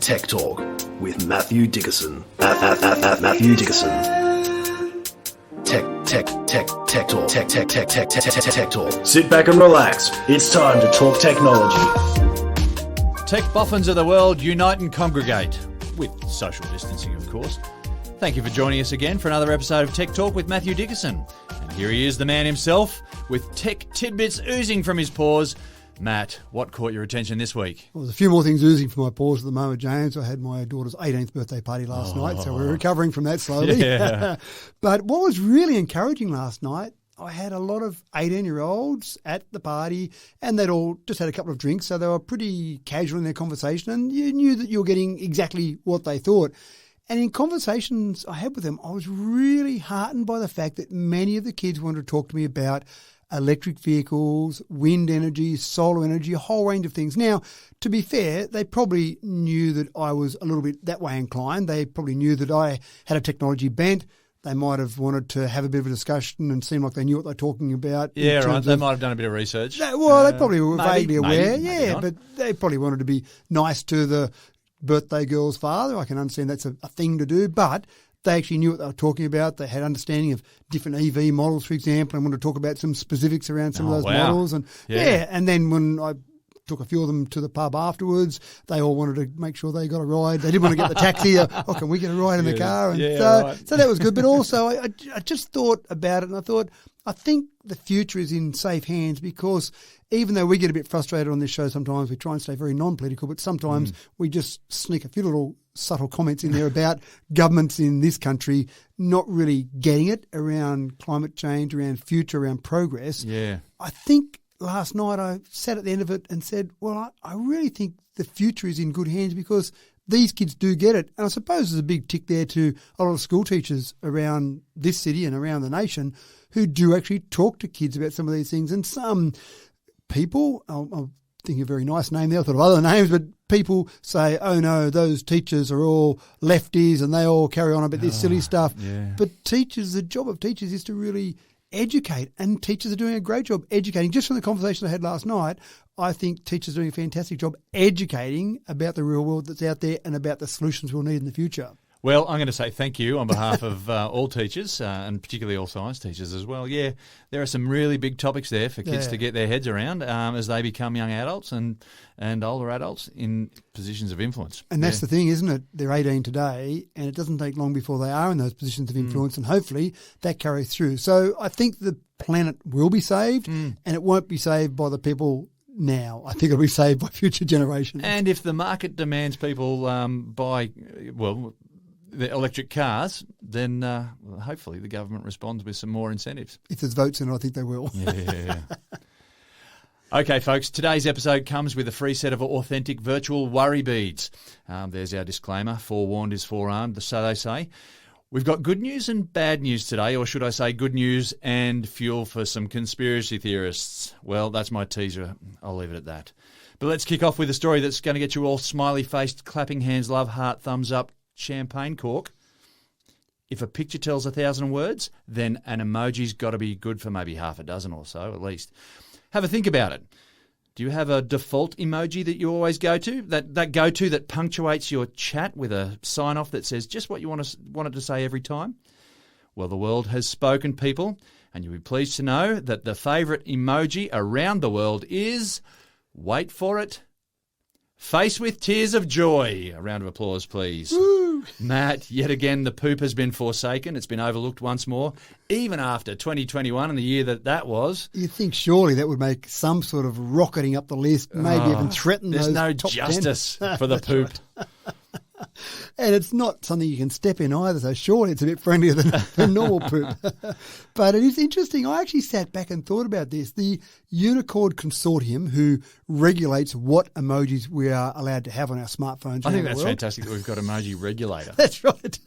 Tech Talk with Matthew Dickerson. Matthew Dickerson. Tech Talk. Tech Talk. Sit back and relax. It's time to talk technology. Tech boffins of the world, unite and congregate. With social distancing, of course. Thank you for joining us again for another episode of Tech Talk with Matthew Dickerson. And here he is, the man himself, with tech tidbits oozing from his pores. Matt, what caught your attention this week? Well, there's a few more things oozing from my pores at the moment, James. I had my daughter's 18th birthday party last night, so we're recovering from that slowly. Yeah. But what was really encouraging last night, I had a lot of 18-year-olds at the party, and they'd all just had a couple of drinks, so they were pretty casual in their conversation, and you knew that you were getting exactly what they thought. And in conversations I had with them, I was really heartened by the fact that many of the kids wanted to talk to me about electric vehicles, wind energy, solar energy, a whole range of things. Now, to be fair, they probably knew that I was a little bit that way inclined. They probably knew that I had a technology bent. They might have wanted to have a bit of a discussion and seem like they knew what they're talking about. Yeah, right. They might have done a bit of research. They probably were vaguely aware. Maybe but they probably wanted to be nice to the birthday girl's father. I can understand that's a thing to do, but they actually knew what they were talking about. They had understanding of different EV models, for example, and wanted to talk about some specifics around some of those models. And and then when I took a few of them to the pub afterwards, they all wanted to make sure they got a ride. They didn't want to get the taxi. Can we get a ride in the car? And so that was good. But also I just thought about it, and I thought, I think the future is in safe hands, because even though we get a bit frustrated on this show sometimes, we try and stay very non-political, but sometimes we just sneak a few little subtle comments in there about governments in this country not really getting it around climate change, around future, around progress. Yeah. I think last night I sat at the end of it and said, well, I really think the future is in good hands, because these kids do get it. And I suppose there's a big tick there to a lot of school teachers around this city and around the nation who do actually talk to kids about some of these things. And some people, I'll think of a very nice name there, I thought of other names, but people say, oh no, those teachers are all lefties and they all carry on about this silly stuff. Yeah. But teachers, the job of teachers is to really educate, and teachers are doing a great job educating. Just from the conversation I had last night, I think teachers are doing a fantastic job educating about the real world that's out there and about the solutions we'll need in the future. Well, I'm going to say thank you on behalf of all teachers, and particularly all science teachers as well. Yeah, there are some really big topics there for kids to get their heads around as they become young adults and older adults in positions of influence. And that's the thing, isn't it? They're 18 today, and it doesn't take long before they are in those positions of influence, and hopefully that carries through. So I think the planet will be saved, and it won't be saved by the people now. I think it'll be saved by future generations. And if the market demands people buy, the electric cars, then hopefully the government responds with some more incentives. If there's votes in it, I think they will. Yeah. Okay, folks, today's episode comes with a free set of authentic virtual worry beads. There's our disclaimer, forewarned is forearmed, so they say. We've got good news and bad news today, or should I say good news and fuel for some conspiracy theorists. Well, that's my teaser. I'll leave it at that. But let's kick off with a story that's going to get you all smiley-faced, clapping hands, love, heart, thumbs up, champagne cork. If a picture tells 1,000 words, then an emoji's got to be good for maybe half a dozen or so at least. Have a think about it. Do you have a default emoji that you always go to? That go-to that punctuates your chat with a sign-off that says just what you want it to say every time? Well, the world has spoken, people, and you'll be pleased to know that the favourite emoji around the world is, wait for it, face with tears of joy. A round of applause, please. Woo! Matt, yet again, the poop has been forsaken. It's been overlooked once more, even after 2021 and the year that was. You'd think surely that would make some sort of rocketing up the list, maybe even threaten those There's no top justice 10. for the poop. And it's not something you can step in either, so surely it's a bit friendlier than normal poop. But it is interesting. I actually sat back and thought about this. The Unicode Consortium, who regulates what emojis we are allowed to have on our smartphones. I think that's fantastic that we've got emoji regulator. That's right.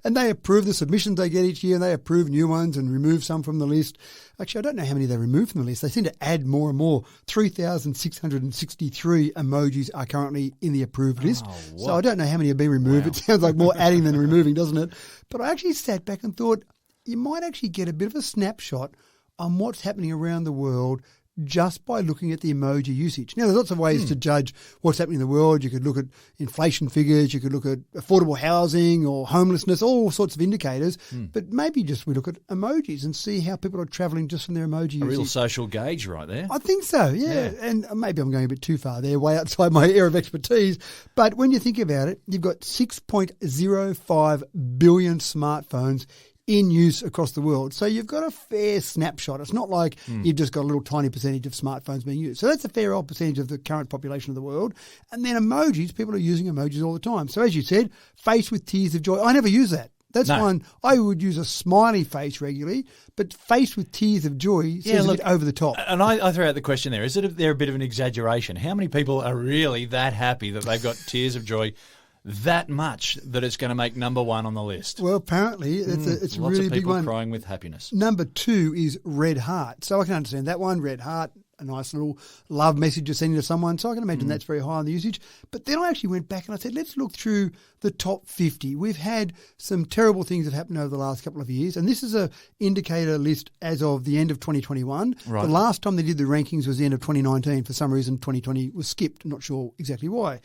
And they approve the submissions they get each year, and they approve new ones and remove some from the list. Actually, I don't know how many they remove from the list. They seem to add more and more. 3,663 emojis are currently in the approved list. So I don't know how many have been removed. Wow. It sounds like more adding than removing, doesn't it? But I actually sat back and thought you might actually get a bit of a snapshot on what's happening around the world just by looking at the emoji usage. Now, there's lots of ways to judge what's happening in the world. You could look at inflation figures, you could look at affordable housing or homelessness, all sorts of indicators. But maybe just we look at emojis and see how people are travelling just from their emoji usage. A real social gauge right there. I think so, yeah. And maybe I'm going a bit too far there, way outside my area of expertise. But when you think about it, you've got 6.05 billion smartphones in use across the world. So you've got a fair snapshot. It's not like you've just got a little tiny percentage of smartphones being used. So that's a fair old percentage of the current population of the world. And then emojis, people are using emojis all the time. So as you said, face with tears of joy. I never use that. That's one. I would use a smiley face regularly, but face with tears of joy seems a bit over the top. And I throw out the question there, is there a bit of an exaggeration? How many people are really that happy that they've got tears of joy that much that it's going to make number one on the list? Well, apparently it's a really big one. Lots of people crying with happiness. Number 2 is red heart. So I can understand that one, red heart, a nice little love message you're sending to someone. So I can imagine that's very high on the usage. But then I actually went back and I said, let's look through the top 50. We've had some terrible things that happened over the last couple of years. And this is a indicator list as of the end of 2021. Right. The last time they did the rankings was the end of 2019. For some reason, 2020 was skipped. Not sure exactly why.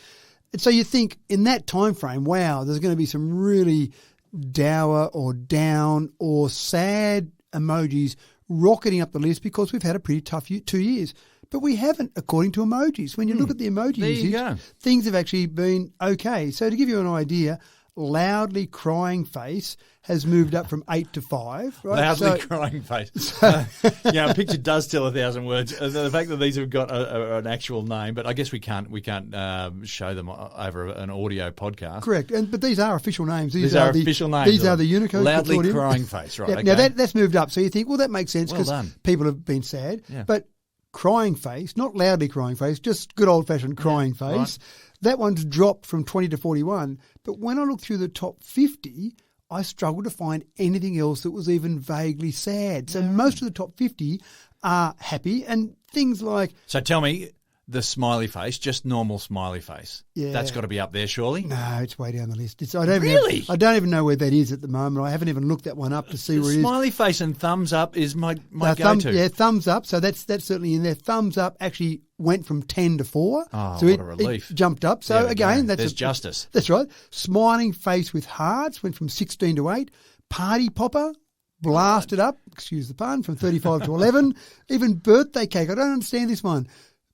And so you think in that time frame, wow, there's going to be some really dour or down or sad emojis rocketing up the list because we've had a pretty tough 2 years. But we haven't, according to emojis. When you look at the emoji usage, things have actually been okay. So to give you an idea, loudly crying face has moved up from 8 to 5. Right? Loudly crying face. A picture does tell 1,000 words. The fact that these have got an actual name, but I guess we can't show them over an audio podcast. Correct, but these are official names. These are official names. These are the Unicode. Loudly crying face, right? Yeah, okay. Now that's moved up. So you think, well, that makes sense because people have been sad. Yeah. But crying face, not loudly crying face, just good old-fashioned crying face. Right. That one's dropped from 20 to 41. But when I look through the top 50, I struggled to find anything else that was even vaguely sad. So most of the top 50 are happy and things like... So tell me, the smiley face, just normal smiley face. Yeah. That's got to be up there, surely? No, it's way down the list. I don't even know where that is at the moment. I haven't even looked that one up to see where it is. Smiley face and thumbs up is my go-to. Yeah, thumbs up. So that's certainly in there. Thumbs up actually went from 10 to 4. Oh, so what a relief. It jumped up. So again, there's justice. That's right. Smiling face with hearts went from 16 to 8. Party popper blasted up, excuse the pun, from 35 to 11. Even birthday cake. I don't understand this one.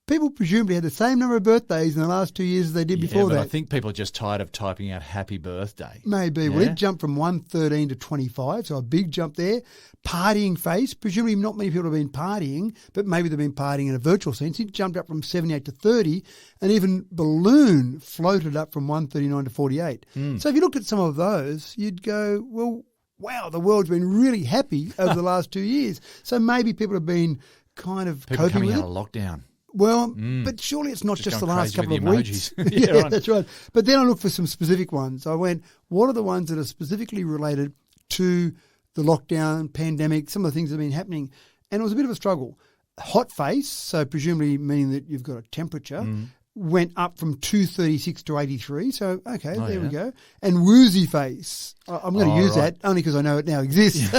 People presumably had the same number of birthdays in the last 2 years as they did before that. I think people are just tired of typing out happy birthday. Maybe. Yeah. Well, it jumped from 113 to 25, so a big jump there. Partying face. Presumably not many people have been partying, but maybe they've been partying in a virtual sense. It jumped up from 78 to 30, and even balloon floated up from 139 to 48. So if you looked at some of those, you'd go, well, wow, the world's been really happy over the last 2 years. So maybe people have been kind of people coping with out it. of lockdown. Well, but surely it's not just the last couple of weeks. Yeah, right. That's right. But then I looked for some specific ones. I went, what are the ones that are specifically related to the lockdown, pandemic, some of the things that have been happening? And it was a bit of a struggle. Hot face, so presumably meaning that you've got a temperature, went up from 236 to 83. So, okay, there we go. And woozy face. I'm going to use that only because I know it now exists.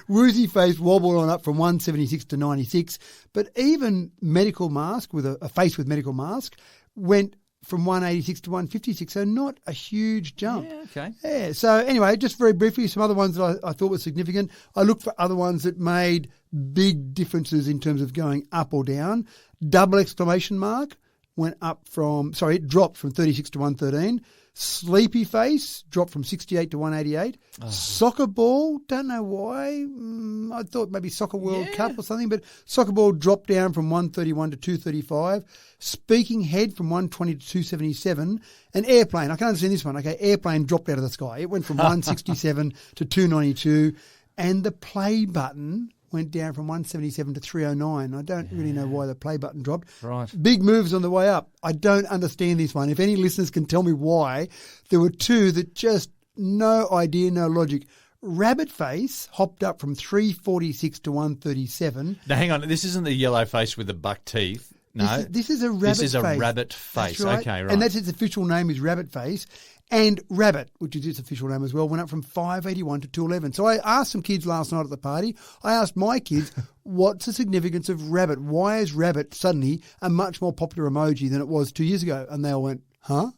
Woozy face wobbled on up from 176 to 96. But even medical mask, with a face with medical mask, went from 186 to 156. So not a huge jump. Yeah, okay. Yeah. So anyway, just very briefly, some other ones that I thought were significant. I looked for other ones that made big differences in terms of going up or down. Double exclamation mark it dropped from 36 to 113. Sleepy face dropped from 68 to 188. Soccer ball, don't know why. I thought maybe Soccer World Cup or something, but soccer ball dropped down from 131 to 235. Speaking head from 120 to 277. And airplane, I can understand this one. Okay, airplane dropped out of the sky. It went from 167 to 292. And the play button went down from 177 to 309. I don't really know why the play button dropped. Right. Big moves on the way up. I don't understand this one. If any listeners can tell me why, there were two that just no idea, no logic. Rabbit face hopped up from 346 to 137. Now, hang on. This isn't the yellow face with the buck teeth. No. This is a rabbit face. This is a rabbit face. That's right. Okay, right. And that's its official name is rabbit face. And rabbit, which is its official name as well, went up from $5.81 to $2.11. So I asked some kids last night at the party, I asked my kids, what's the significance of rabbit? Why is rabbit suddenly a much more popular emoji than it was 2 years ago? And they all went, huh?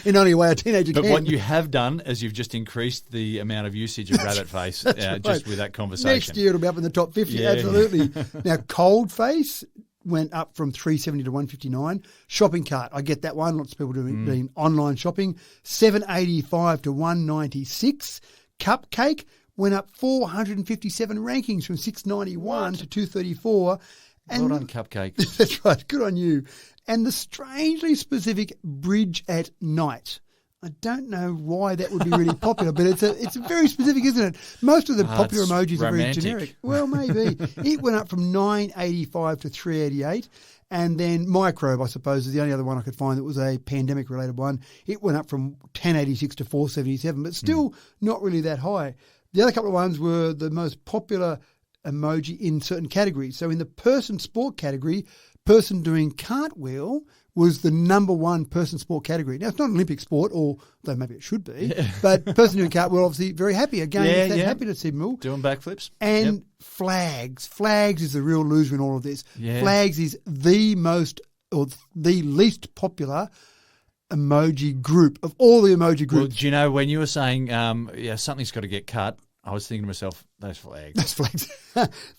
In only a way a teenager can. But what you have done is you've just increased the amount of usage of rabbit face right. just with that conversation. Next year it'll be up in the top 50, Yeah. absolutely. Now, cold face went up from $3.70 to $1.59. Shopping cart, I get that one. Lots of people doing online shopping. $7.85 to $1.96. Cupcake went up 457 rankings from $6.91 to $2.34. Well done, Cupcake. That's right. Good on you. And the strangely specific bridge at night. I don't know why that would be really popular, but it's very specific, isn't it? Most of the popular it's emojis are very romantic. generic. Well, maybe. It went up from $9.85 to $3.88. And then microbe, I suppose, is the only other one I could find that was a pandemic-related one. It went up from $10.86 to $4.77, but still not really that high. The other couple of ones were the most popular emoji in certain categories. So in the person sport category, person doing cartwheel was the number one person sport category. Now, it's not an Olympic sport, although maybe it should be, but person doing cartwheel, obviously, very happy. Again, it's that happiness signal. Doing backflips. And flags. Flags is the real loser in all of this. Yeah. Flags is the most or the least popular emoji group of all the emoji Well, groups. do you know, when you were saying, something's got to get cut, I was thinking to myself, those flags. Those flags.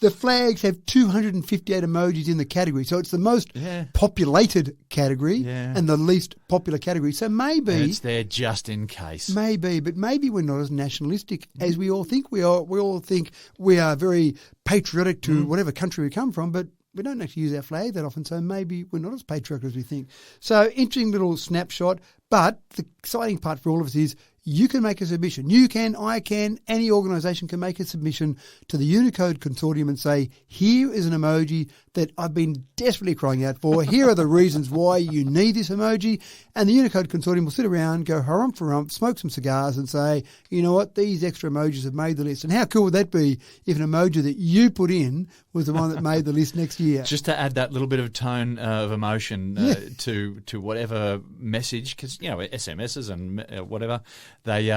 The flags have 258 emojis in the category. So it's the most populated category and the least popular category. So maybe... And it's there just in case. Maybe, but maybe we're not as nationalistic as we all think we are. We all think we are very patriotic to whatever country we come from, but we don't actually use our flag that often, so maybe we're not as patriotic as we think. So interesting little snapshot, but the exciting part for all of us is you can make a submission. You can, I can, any organisation can make a submission to the Unicode Consortium and say, here is an emoji that I've been desperately crying out for. Here are the reasons why you need this emoji. And the Unicode Consortium will sit around, go harumph for rump, smoke some cigars and say, you know what, these extra emojis have made the list. And how cool would that be if an emoji that you put in was the one that made the list next year? Just to add that little bit of tone of emotion to whatever message, because, SMSs and whatever, they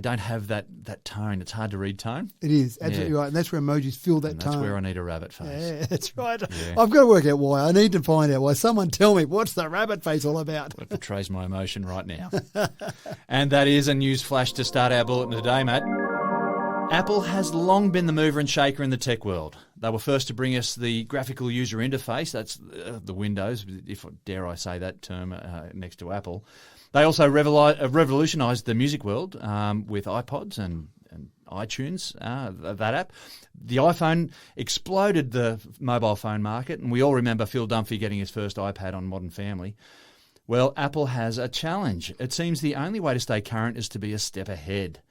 don't have that tone. It's hard to read tone. It is, absolutely right. And that's where emojis fill that tone. That's where I need a rabbit face. Yeah, that's right. Yeah. I've got to work out why. I need to find out why. Someone tell me, what's the rabbit face all about? It portrays my emotion right now. And that is a news flash to start our bulletin today, Matt. Apple has long been the mover and shaker in the tech world. They were first to bring us the graphical user interface, that's the Windows, if dare I say that term next to Apple. They also revolutionised the music world with iPods and iTunes, that app. The iPhone exploded the mobile phone market, and we all remember Phil Dunphy getting his first iPad on Modern Family. Well, Apple has a challenge. It seems the only way to stay current is to be a step ahead.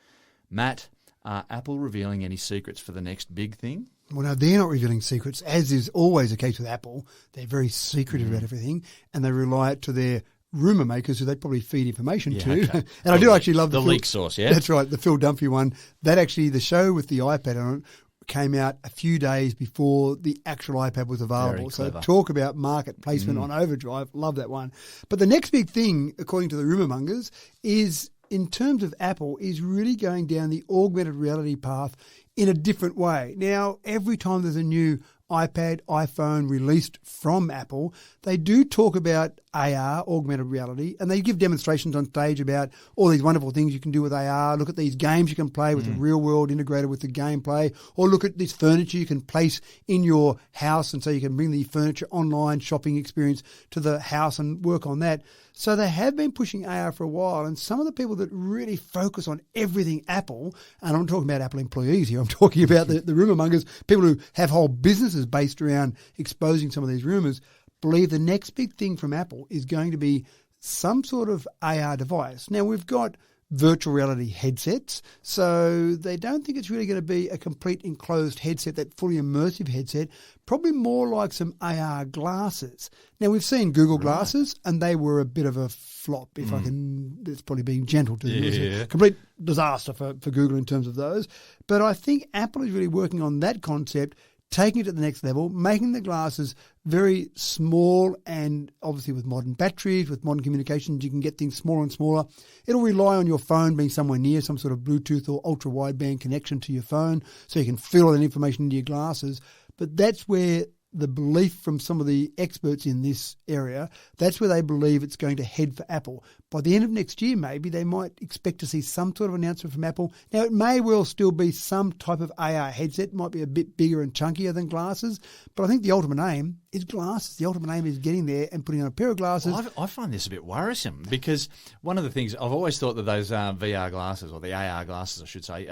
Matt, are Apple revealing any secrets for the next big thing? Well, no, they're not revealing secrets, as is always the case with Apple. They're very secretive about everything, and they rely to their rumour makers who they probably feed information to. Okay. And I do actually love the leak source, yeah? That's right, the Phil Dunphy one. That actually, the show with the iPad on it came out a few days before the actual iPad was available. So talk about market placement on overdrive. Love that one. But the next big thing, according to the rumour mongers, is in terms of Apple, is really going down the augmented reality path in a different way. Now, every time there's a new iPad, iPhone released from Apple, they do talk about AR, augmented reality, and they give demonstrations on stage about all these wonderful things you can do with AR. Look at these games you can play with the real world integrated with the gameplay, or look at this furniture you can place in your house, and so you can bring the furniture online shopping experience to the house and work on that. So they have been pushing AR for a while, and some of the people that really focus on everything Apple, and I'm talking about Apple employees here, I'm talking about the rumour mongers, people who have whole businesses based around exposing some of these rumours, believe the next big thing from Apple is going to be some sort of AR device. Now, we've got virtual reality headsets, so they don't think it's really going to be a complete enclosed headset, that fully immersive headset, probably more like some AR glasses. Now, we've seen Google glasses, and they were a bit of a flop, if I can, it's probably being gentle to them. It was a complete disaster for Google in terms of those. But I think Apple is really working on that concept, taking it to the next level, making the glasses very small, and obviously with modern batteries, with modern communications, you can get things smaller and smaller. It'll rely on your phone being somewhere near some sort of Bluetooth or ultra-wideband connection to your phone so you can fill all that information into your glasses. But that's where the belief from some of the experts in this area, that's where they believe it's going to head for Apple. By the end of next year, maybe, they might expect to see some sort of announcement from Apple. Now, it may well still be some type of AR headset. It might be a bit bigger and chunkier than glasses, but I think the ultimate aim is glasses. The ultimate aim is getting there and putting on a pair of glasses. Well, I find this a bit worrisome because one of the things I've always thought that those VR glasses, or the AR glasses, I should say,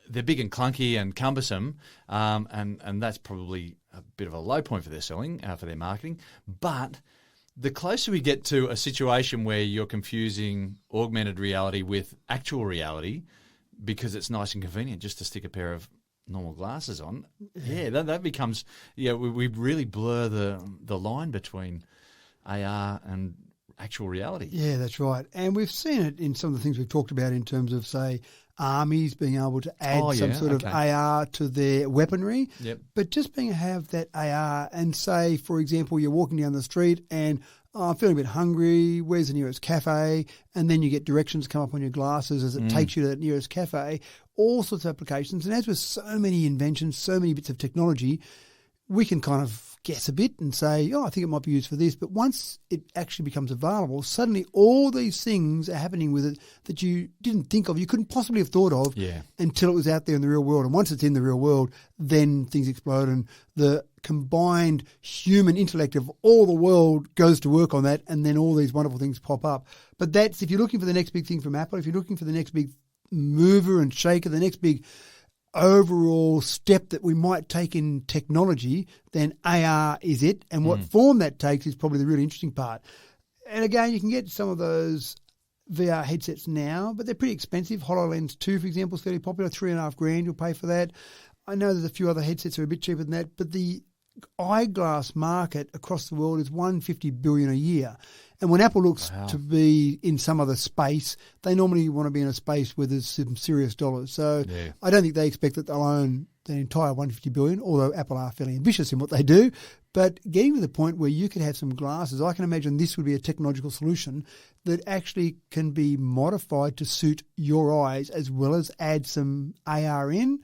they're big and clunky and cumbersome, and that's probably a bit of a low point for their selling, for their marketing. But the closer we get to a situation where you're confusing augmented reality with actual reality because it's nice and convenient just to stick a pair of normal glasses on, that becomes, we really blur the line between AR and actual reality. Yeah, that's right. And we've seen it in some of the things we've talked about in terms of, say, armies being able to add some sort of AR to their weaponry. Yep. But just being able to have that AR and say, for example, you're walking down the street and I'm feeling a bit hungry, where's the nearest cafe? And then you get directions come up on your glasses as it takes you to that nearest cafe. All sorts of applications. And as with so many inventions, so many bits of technology, we can kind of guess a bit and say, I think it might be used for this. But once it actually becomes available, suddenly all these things are happening with it that you didn't think of, you couldn't possibly have thought of until it was out there in the real world. And once it's in the real world, then things explode and the combined human intellect of all the world goes to work on that, and then all these wonderful things pop up. But that's, if you're looking for the next big thing from Apple, if you're looking for the next big mover and shaker, the next big overall step that we might take in technology, then AR is it. And what form that takes is probably the really interesting part. And again, you can get some of those VR headsets now, but they're pretty expensive. HoloLens 2, for example, is fairly popular. $3,500 you'll pay for that. I know there's a few other headsets that are a bit cheaper than that, but the eyeglass market across the world is $150 billion a year. And when Apple looks to be in some other space, they normally want to be in a space where there's some serious dollars. So I don't think they expect that they'll own the entire $150 billion, although Apple are fairly ambitious in what they do. But getting to the point where you could have some glasses, I can imagine this would be a technological solution that actually can be modified to suit your eyes as well as add some AR in.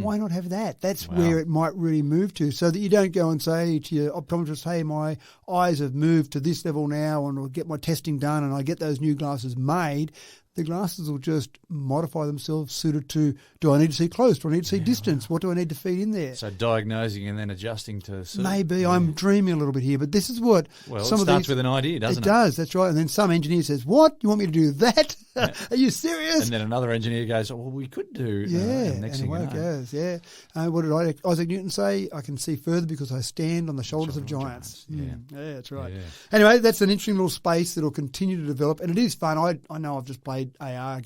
Why not have that? That's where it might really move to, so that you don't go and say to your optometrist, hey, my eyes have moved to this level now and I'll get my testing done and I get those new glasses made. The glasses will just modify themselves suited to, do I need to see close? Do I need to see distance? What do I need to feed in there? So diagnosing and then adjusting to suit. Maybe I'm dreaming a little bit here, but this is what some it starts with an idea, doesn't it? It does, that's right. And then some engineer says, what? You want me to do that? Are you serious? And then another engineer goes, well, we could do. And next thing away it goes, what did Isaac Newton say? I can see further because I stand on the shoulders of giants. Yeah, that's right. Yeah. Anyway, that's an interesting little space that will continue to develop, and it is fun. I know I've just played VR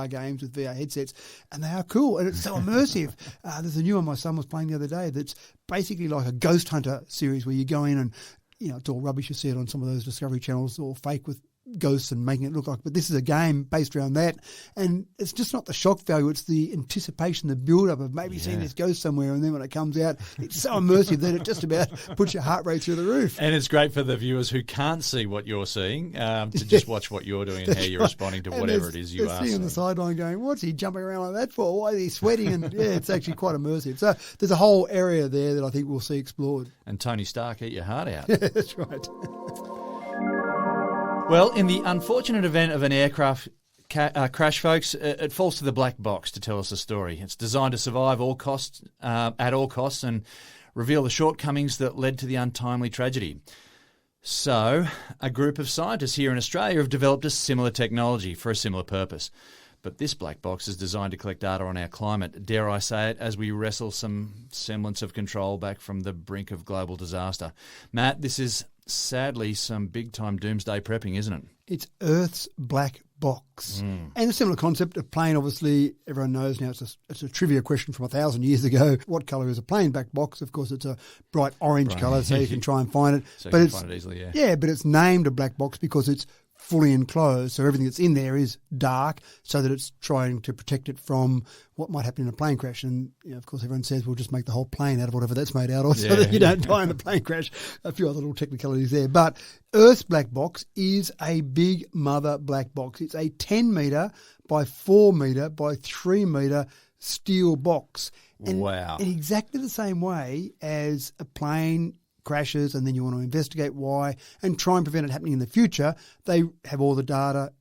games with VR headsets, and they are cool, and it's so immersive. There's a new one my son was playing the other day that's basically like a Ghost Hunter series where you go in and, it's all rubbish. You see it on some of those Discovery channels, all fake with ghosts and making it look like, but this is a game based around that, and it's just not the shock value, it's the anticipation, the build up of maybe seeing this ghost somewhere, and then when it comes out it's so immersive that it just about puts your heart rate through the roof. And it's great for the viewers who can't see what you're seeing to just watch what you're doing and how you're responding to whatever it is you are seeing on the sideline going, what's he jumping around like that for? Why is he sweating? And it's actually quite immersive. So there's a whole area there that I think we'll see explored. And Tony Stark, eat your heart out. That's right. Well, in the unfortunate event of an aircraft crash, folks, it falls to the black box to tell us a story. It's designed to survive at all costs and reveal the shortcomings that led to the untimely tragedy. So, a group of scientists here in Australia have developed a similar technology for a similar purpose. But this black box is designed to collect data on our climate, dare I say it, as we wrestle some semblance of control back from the brink of global disaster. Matt, this is sadly some big-time doomsday prepping, isn't it? It's Earth's black box. And a similar concept, a plane, obviously, everyone knows now, it's a trivia question from 1,000 years ago. What colour is a plane black box? Of course, it's a bright orange colour, so you can try and find it. So you can find it easily, Yeah, but it's named a black box because it's fully enclosed, so everything that's in there is dark, so that it's trying to protect it from what might happen in a plane crash. And of course, everyone says we'll just make the whole plane out of whatever that's made out of, so that you don't die in a plane crash. A few other little technicalities there, but Earth's black box is a big mother black box. It's a 10 metre by 4 metre by 3 metre steel box. And wow! In exactly the same way as a plane crashes and then you want to investigate why and try and prevent it happening in the future, they have all the data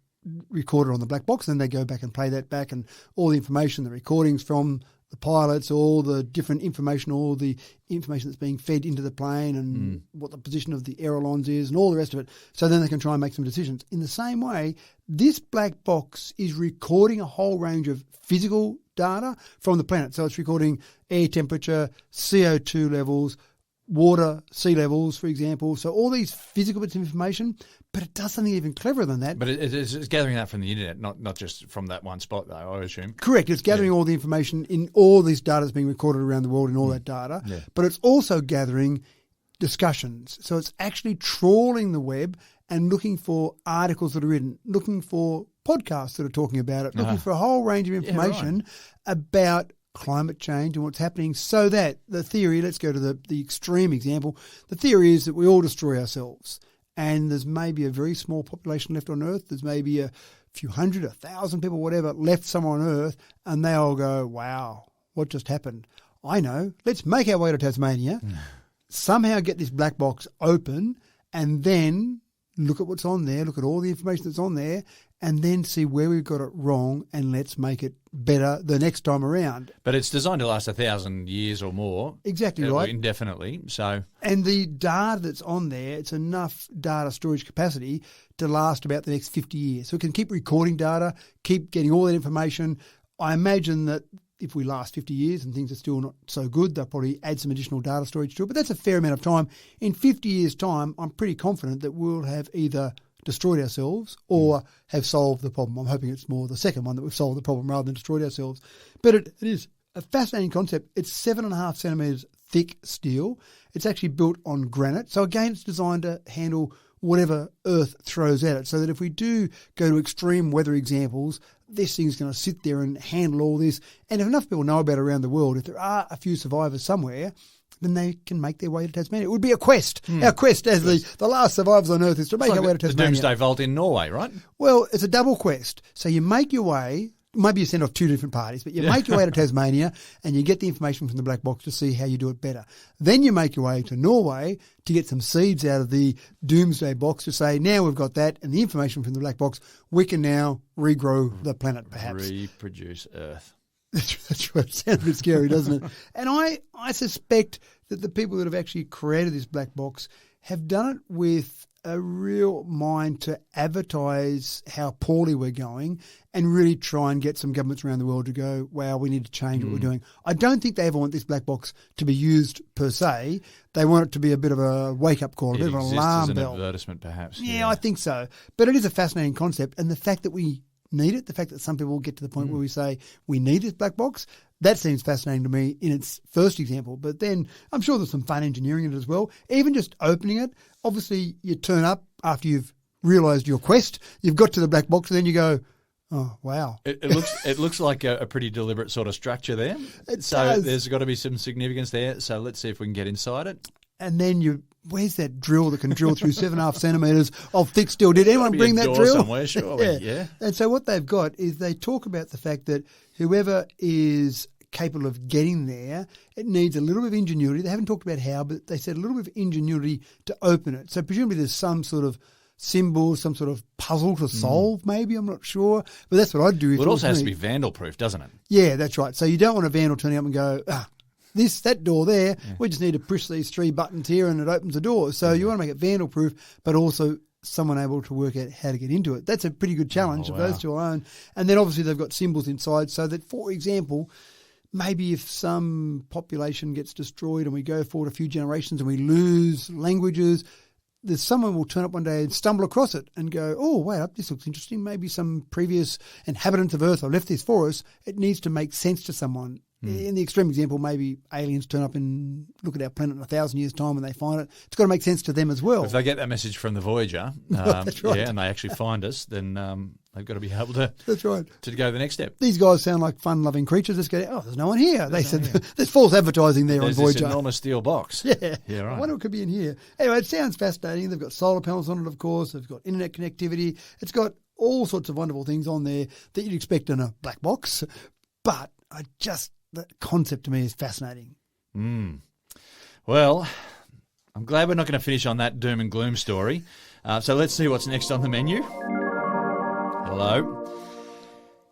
recorded on the black box, and then they go back and play that back, and all the information, the recordings from the pilots, all the different information, all the information that's being fed into the plane and what the position of the ailerons is and all the rest of it. So then they can try and make some decisions. In the same way, this black box is recording a whole range of physical data from the planet. So it's recording air temperature, CO2 levels, water, sea levels, for example. So all these physical bits of information, but it does something even cleverer than that. But it's gathering that from the internet, not just from that one spot, though, I assume. Correct. It's gathering all the information in all this data that's being recorded around the world in all that data. Yeah. But it's also gathering discussions. So it's actually trawling the web and looking for articles that are written, looking for podcasts that are talking about it, looking for a whole range of information about climate change and what's happening, so that the theory, let's go to the extreme example, the theory is that we all destroy ourselves, and there's maybe a very small population left on Earth, there's maybe a few hundred, 1,000 people, whatever, left somewhere on Earth, and they all go, wow, what just happened? I know, let's make our way to Tasmania, somehow get this black box open, and then look at what's on there, look at all the information that's on there, and then see where we've got it wrong, and let's make it better the next time around. But it's designed to last 1,000 years or more. Exactly right. Indefinitely. So, and the data that's on there, it's enough data storage capacity to last about the next 50 years. So it can keep recording data, keep getting all that information. I imagine that if we last 50 years and things are still not so good, they'll probably add some additional data storage to it. But that's a fair amount of time. In 50 years' time, I'm pretty confident that we'll have either destroyed ourselves or have solved the problem. I'm hoping it's more the second one, that we've solved the problem rather than destroyed ourselves. But it is a fascinating concept. It's 7.5 centimetres thick steel. It's actually built on granite. So again, it's designed to handle whatever Earth throws at it, so that if we do go to extreme weather examples, this thing's going to sit there and handle all this. And if enough people know about it around the world, if there are a few survivors somewhere, then they can make their way to Tasmania. It would be a quest. Our quest as the last survivors on Earth is to make our way to Tasmania. The Doomsday Vault in Norway, right? Well, it's a double quest. So you make your way, maybe you send off 2 different parties, but you make your way to Tasmania and you get the information from the black box to see how you do it better. Then you make your way to Norway to get some seeds out of the Doomsday box to say, now we've got that and the information from the black box, we can now regrow the planet perhaps. Reproduce Earth. That's right. It sounds a bit scary, doesn't it? And I suspect that the people that have actually created this black box have done it with a real mind to advertise how poorly we're going and really try and get some governments around the world to go, wow, we need to change what we're doing. I don't think they ever want this black box to be used per se. They want it to be a bit of a wake-up call, a bit of an alarm as an bell. Advertisement, perhaps. Yeah, I think so. But it is a fascinating concept, and the fact that we need it, the fact that some people get to the point where we say we need this black box, that seems fascinating to me in its first example. But then I'm sure there's some fun engineering in it as well. Even just opening it, obviously you turn up after you've realised your quest, you've got to the black box, and then you go, oh, wow. It looks like a pretty deliberate sort of structure there. So there's got to be some significance there. So let's see if we can get inside it. And then where's that drill that can drill through 7.5 centimetres of thick steel? Did anyone bring that drill? Somewhere, surely. Yeah. And so what they've got is they talk about the fact that whoever is capable of getting there, it needs a little bit of ingenuity. They haven't talked about how, but they said a little bit of ingenuity to open it. So presumably there's some sort of symbol, some sort of puzzle to solve, maybe, I'm not sure. But that's what I'd do. Well, it also has to be vandal-proof, doesn't it? Yeah, that's right. So you don't want a vandal turning up and go, that door there, we just need to push these 3 buttons here and it opens the door. So you want to make it vandal-proof, but also someone able to work out how to get into it. That's a pretty good challenge of those two alone. And then obviously they've got symbols inside so that, for example, maybe if some population gets destroyed and we go forward a few generations and we lose languages, there's someone will turn up one day and stumble across it and go, oh, wait up, this looks interesting. Maybe some previous inhabitants of Earth have left this for us. It needs to make sense to someone. In the extreme example, maybe aliens turn up and look at our planet in 1,000 years' time when they find it. It's got to make sense to them as well. If they get that message from the Voyager, That's right. and they actually find us, then they've got to be able to. That's right. To go the next step. These guys sound like fun-loving creatures. Let's go, there's no one here. They said there's false advertising there There's on Voyager. this enormous steel box. Yeah. Yeah, right. I wonder what could be in here. Anyway, it sounds fascinating. They've got solar panels on it, of course. They've got internet connectivity. It's got all sorts of wonderful things on there that you'd expect in a black box. But the concept to me is fascinating. Well, I'm glad we're not going to finish on that doom and gloom story. So let's see what's next on the menu. Hello.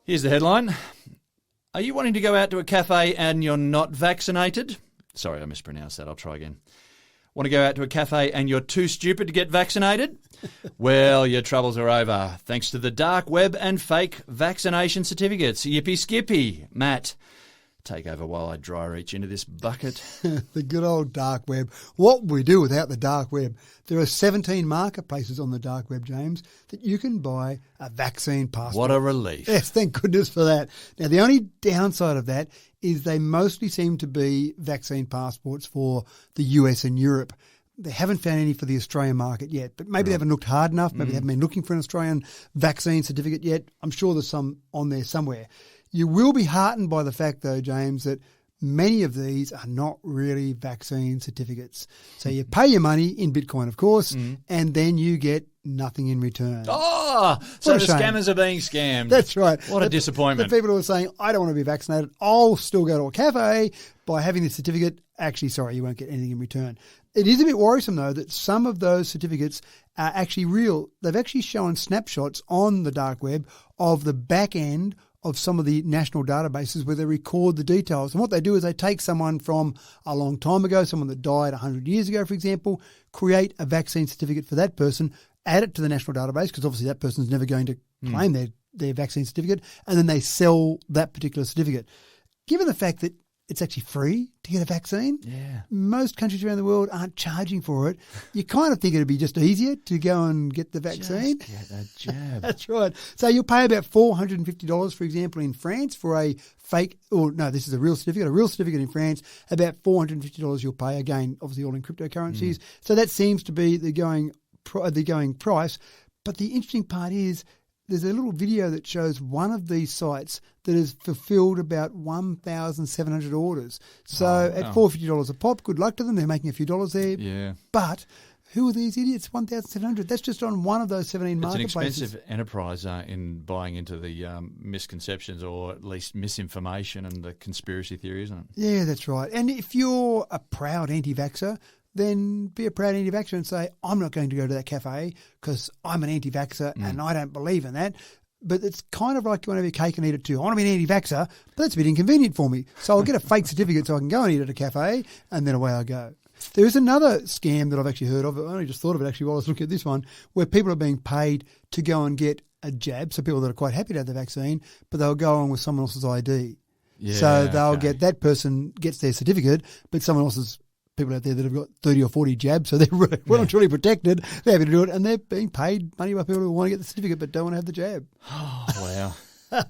Here's the headline. Are you wanting to go out to a cafe and you're not vaccinated? Sorry, I mispronounced that. I'll try again. Want to go out to a cafe and you're too stupid to get vaccinated? Well, your troubles are over, thanks to the dark web and fake vaccination certificates. Yippee skippy. Matt, take over while I dry reach into this bucket. The good old dark web. What would we do without the dark web? There are 17 marketplaces on the dark web, James, that you can buy a vaccine passport. What a relief. Yes, thank goodness for that. Now, the only downside of that is they mostly seem to be vaccine passports for the US and Europe. They haven't found any for the Australian market yet, but maybe they haven't looked hard enough. Maybe they haven't been looking for an Australian vaccine certificate yet. I'm sure there's some on there somewhere. You will be heartened by the fact, though, James, that many of these are not really vaccine certificates. So you pay your money in Bitcoin, of course, and then you get nothing in return. Oh, so What a the shame. scammers are being scammed. That's right. What a disappointment. The people who are saying, I don't want to be vaccinated, I'll still go to a cafe by having this certificate. Actually, sorry, you won't get anything in return. It is a bit worrisome, though, that some of those certificates are actually real. They've actually shown snapshots on the dark web of the back end of some of the national databases where they record the details. And what they do is they take someone from a long time ago, someone that died 100 years ago, for example, create a vaccine certificate for that person, add it to the national database, because obviously that person's never going to claim their vaccine certificate, and then they sell that particular certificate. Given the fact that it's actually free to get a vaccine, most countries around the world aren't charging for it. You kind of think it'd be just easier to go and get the vaccine. Just get a jab. That's right. So you'll pay about $450, for example, in France for a fake, or no, this is a real certificate. A real certificate in France, about $450 you'll pay. Again, obviously all in cryptocurrencies. So that seems to be the going price. But the interesting part is there's a little video that shows one of these sites that has fulfilled about 1,700 orders. So at $450 a pop, good luck to them. They're making a few dollars there. Yeah. But who are these idiots? 1,700. That's just on one of those 17 marketplaces. It's an expensive enterprise in buying into the misconceptions or at least misinformation and the conspiracy theory, isn't it? Yeah, that's right. And if you're a proud anti-vaxxer, then be a proud anti-vaxxer and say, I'm not going to go to that cafe because I'm an anti-vaxxer and I don't believe in that. But it's kind of like you want to have your cake and eat it too. I want to be an anti-vaxxer, but that's a bit inconvenient for me. So I'll get a fake certificate so I can go and eat at a cafe, and then away I go. There is another scam that I've actually heard of. I only just thought of it actually while I was looking at this one, where people are being paid to go and get a jab. So people that are quite happy to have the vaccine, but they'll go on with someone else's ID. Yeah, so they'll get, that person gets their certificate, but someone else's, people out there that have got 30 or 40 jabs, so they're well and truly protected. They're happy to do it, and they're being paid money by people who want to get the certificate but don't want to have the jab. Oh, wow.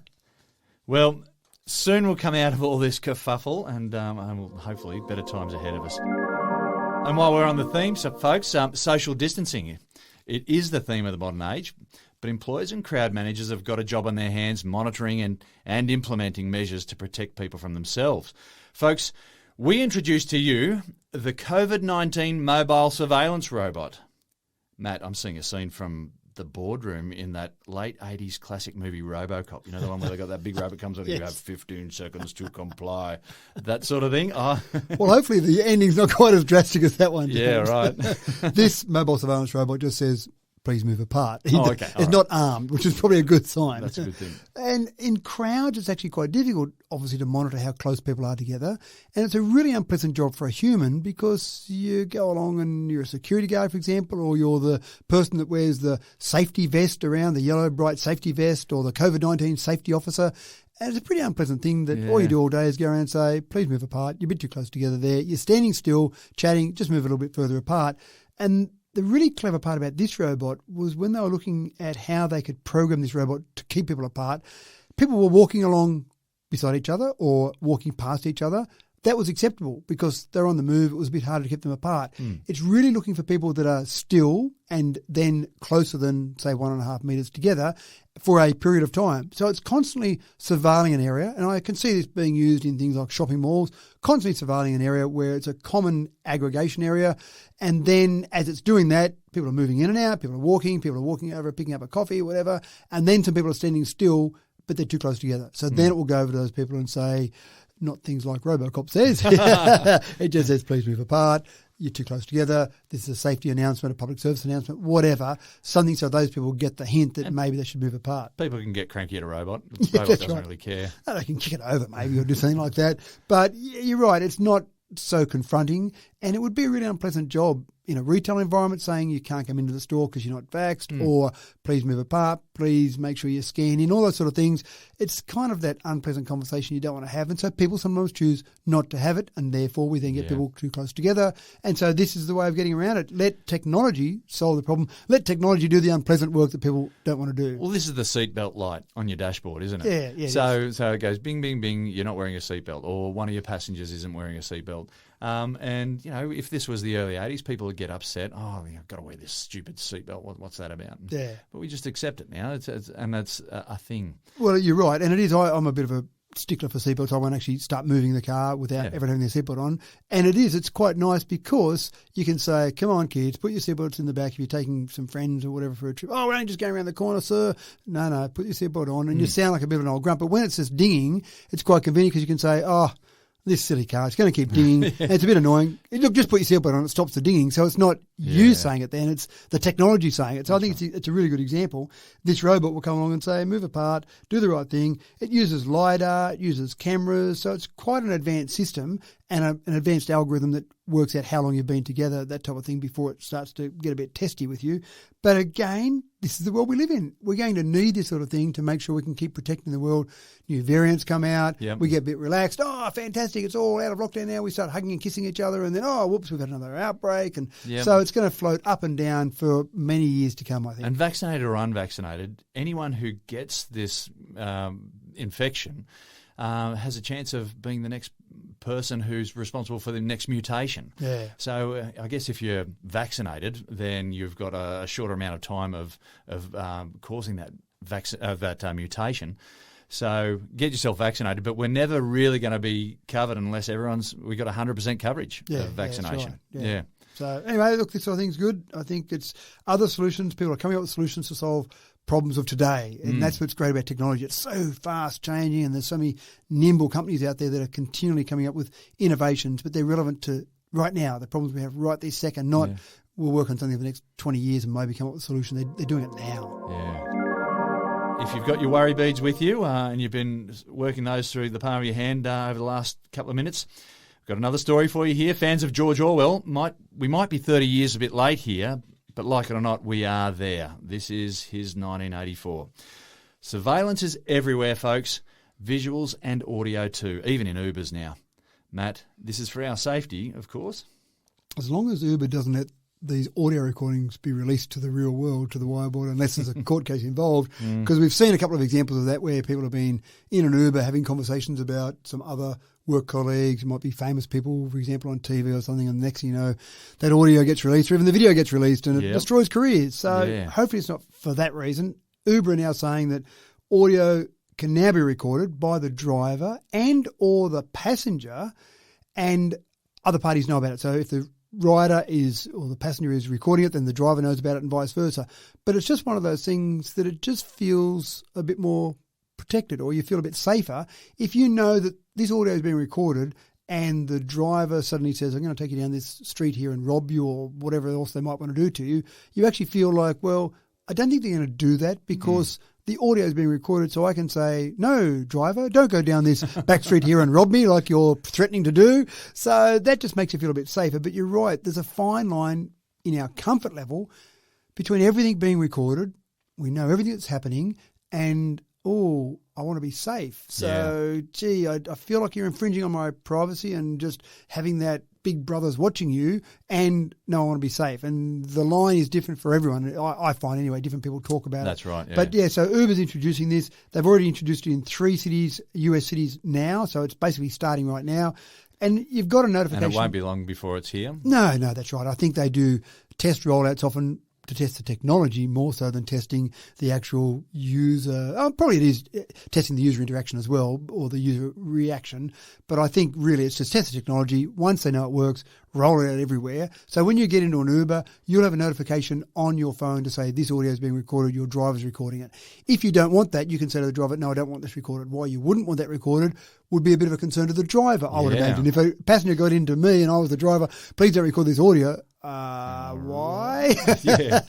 Well, soon we'll come out of all this kerfuffle, and we'll hopefully better times ahead of us. And while we're on the theme, so folks, social distancing. It is the theme of the modern age, but employers and crowd managers have got a job on their hands monitoring and implementing measures to protect people from themselves. Folks, we introduce to you the COVID-19 mobile surveillance robot. Matt, I'm seeing a scene from the boardroom in that late 80s classic movie RoboCop. You know, the one where they got that big robot comes on and you have 15 seconds to comply. That sort of thing. Oh. Well, hopefully the ending's not quite as drastic as that one. Yeah, right. This mobile surveillance robot just says, please move apart. Oh, okay. It's not armed, which is probably a good sign. That's a good thing. And in crowds, it's actually quite difficult, obviously, to monitor how close people are together. And it's a really unpleasant job for a human because you go along and you're a security guard, for example, or you're the person that wears the safety vest around, the yellow bright safety vest, or the COVID-19 safety officer. And it's a pretty unpleasant thing that all you do all day is go around and say, please move apart. You're a bit too close together there. You're standing still, chatting, just move a little bit further apart. And the really clever part about this robot was when they were looking at how they could program this robot to keep people apart, people were walking along beside each other or walking past each other, that was acceptable because they're on the move. It was a bit harder to keep them apart. It's really looking for people that are still and then closer than, say, 1.5 metres together for a period of time. So it's constantly surveilling an area, and I can see this being used in things like shopping malls, constantly surveilling an area where it's a common aggregation area, and then as it's doing that, people are moving in and out, people are walking over, picking up a coffee, whatever, and then some people are standing still, but they're too close together. So then it will go over to those people and say, not things like Robocop says. It just says, please move apart. You're too close together. This is a safety announcement, a public service announcement, whatever. Something so those people get the hint that maybe they should move apart. People can get cranky at a robot. The robot doesn't really care. Oh, they can kick it over maybe or do something like that. But you're right. It's not so confronting, and it would be a really unpleasant job in a retail environment saying you can't come into the store because you're not vaxxed, or please move apart, please make sure you scan in, all those sort of things. It's kind of that unpleasant conversation you don't want to have, and so people sometimes choose not to have it, and therefore we then get people too close together. And so this is the way of getting around it. Let technology solve the problem. Let technology do the unpleasant work that people don't want to do. Well, this is the seatbelt light on your dashboard, isn't it? Yeah. So it goes bing, bing, bing, you're not wearing a seatbelt, or one of your passengers isn't wearing a seatbelt. And, you know, if this was the early 80s, people would get upset. Oh, I've got to wear this stupid seatbelt. What's that about? Yeah. But we just accept it now, and that's a thing. Well, you're right. And it is, I'm a bit of a stickler for seatbelts. I won't actually start moving the car without everyone having their seatbelt on. And it's quite nice because you can say, come on, kids, put your seatbelts in the back if you're taking some friends or whatever for a trip. Oh, we're only just going around the corner, sir. No, put your seatbelt on. And you sound like a bit of an old grump. But when it's just dinging, it's quite convenient because you can say, oh, this silly car, it's going to keep dinging. And it's a bit annoying. Look, just put your seatbelt on, it stops the dinging. So it's not you saying it then, it's the technology saying it. So I think it's a really good example. This robot will come along and say, move apart, do the right thing. It uses LiDAR, it uses cameras. So it's quite an advanced system and an advanced algorithm that works out how long you've been together, that type of thing, before it starts to get a bit testy with you. But again, this is the world we live in. We're going to need this sort of thing to make sure we can keep protecting the world. New variants come out. Yep. We get a bit relaxed. Oh, fantastic. It's all out of lockdown now. We start hugging and kissing each other. And then, oh, whoops, we've had another outbreak. And so it's going to float up and down for many years to come, I think. And vaccinated or unvaccinated, anyone who gets this infection has a chance of being the next person who's responsible for the next mutation. Yeah. So I guess if you're vaccinated, then you've got a shorter amount of time of causing that mutation. So get yourself vaccinated, but we're never really going to be covered unless we got 100% coverage of vaccination. That's right. Yeah. So anyway, look, this sort of thing's good. I think it's other solutions. People are coming up with solutions to solve problems of today. And that's what's great about technology. It's so fast changing and there's so many nimble companies out there that are continually coming up with innovations, but they're relevant to right now, the problems we have right this second, not we'll work on something for the next 20 years and maybe come up with a solution. They're doing it now. Yeah. If you've got your worry beads with you and you've been working those through the palm of your hand over the last couple of minutes, we've got another story for you here. Fans of George Orwell, we might be 30 years a bit late here, but like it or not, we are there. This is his 1984. Surveillance is everywhere, folks. Visuals and audio too, even in Ubers now. Matt, this is for our safety, of course. As long as Uber doesn't let these audio recordings be released to the real world, to the wire board, unless there's a court case involved. Because we've seen a couple of examples of that where people have been in an Uber having conversations about some other work colleagues. It might be famous people, for example, on TV or something, and the next thing you know, that audio gets released or even the video gets released and it destroys careers. So hopefully it's not for that reason. Uber are now saying that audio can now be recorded by the driver and or the passenger, and other parties know about it. So if the rider or the passenger is recording it, then the driver knows about it and vice versa. But it's just one of those things that it just feels a bit more protected, or you feel a bit safer if you know that this audio is being recorded and the driver suddenly says, I'm going to take you down this street here and rob you or whatever else they might want to do to you. You actually feel like, well, I don't think they're going to do that because the audio is being recorded, so I can say, no, driver, don't go down this back street here and rob me like you're threatening to do. So that just makes you feel a bit safer. But you're right, there's a fine line in our comfort level between everything being recorded, we know everything that's happening, and, I want to be safe. So, gee, I feel like you're infringing on my privacy and just having that Big Brother's watching you, and no, I want to be safe. And the line is different for everyone. I find anyway, different people talk about it. That's right, yeah. But yeah, so Uber's introducing this. They've already introduced it in 3 cities, US cities now, so it's basically starting right now. And you've got a notification. And it won't be long before it's here? No, that's right. I think they do test rollouts often to test the technology more so than testing the actual user. Probably it is testing the user interaction as well, or the user reaction. But I think really it's just test the technology. Once they know it works, roll it out everywhere. So when you get into an Uber, you'll have a notification on your phone to say this audio is being recorded, your driver's recording it. If you don't want that, you can say to the driver, no, I don't want this recorded. Why you wouldn't want that recorded would be a bit of a concern to the driver, I would imagine. If a passenger got into me and I was the driver, please don't record this audio. Why? Yeah.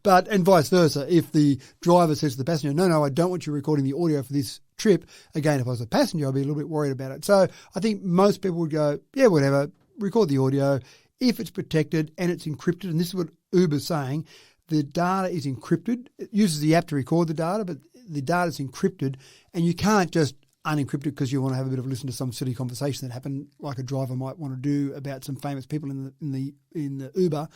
And vice versa. If the driver says to the passenger, no, I don't want you recording the audio for this trip. Again, if I was a passenger, I'd be a little bit worried about it. So I think most people would go, yeah, whatever, record the audio. If it's protected and it's encrypted, and this is what Uber's saying, the data is encrypted. It uses the app to record the data, but the data is encrypted, and you can't just unencrypted because you want to have a bit of a listen to some silly conversation that happened, like a driver might want to do about some famous people in the Uber.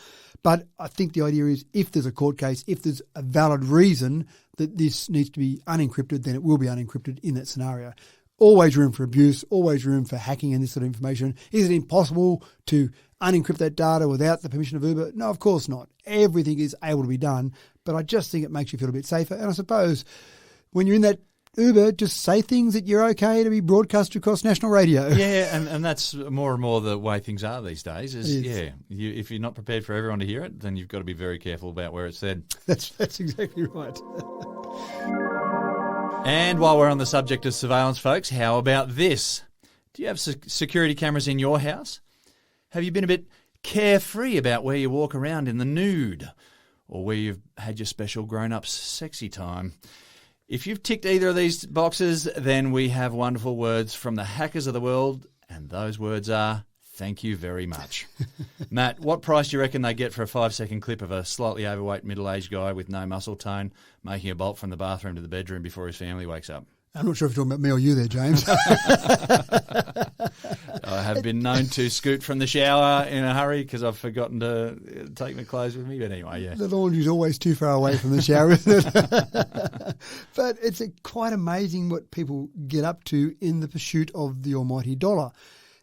But I think the idea is if there's a court case, if there's a valid reason that this needs to be unencrypted, then it will be unencrypted in that scenario. Always room for abuse, always room for hacking and this sort of information. Is it impossible to unencrypt that data without the permission of Uber? No, of course not. Everything is able to be done, but I just think it makes you feel a bit safer. And I suppose when you're in that Uber, just say things that you're okay to be broadcast across national radio. Yeah, and that's more and more the way things are these days. If you're not prepared for everyone to hear it, then you've got to be very careful about where it's said. That's exactly right. And while we're on the subject of surveillance, folks, how about this? Do you have security cameras in your house? Have you been a bit carefree about where you walk around in the nude, or where you've had your special grown-ups sexy time? If you've ticked either of these boxes, then we have wonderful words from the hackers of the world, and those words are, thank you very much. Matt, what price do you reckon they get for a 5-second clip of a slightly overweight middle-aged guy with no muscle tone making a bolt from the bathroom to the bedroom before his family wakes up? I'm not sure if you're talking about me or you there, James. I have been known to scoot from the shower in a hurry because I've forgotten to take my clothes with me. But anyway, yeah. The laundry's always too far away from the shower, isn't it? But it's quite amazing what people get up to in the pursuit of the almighty dollar.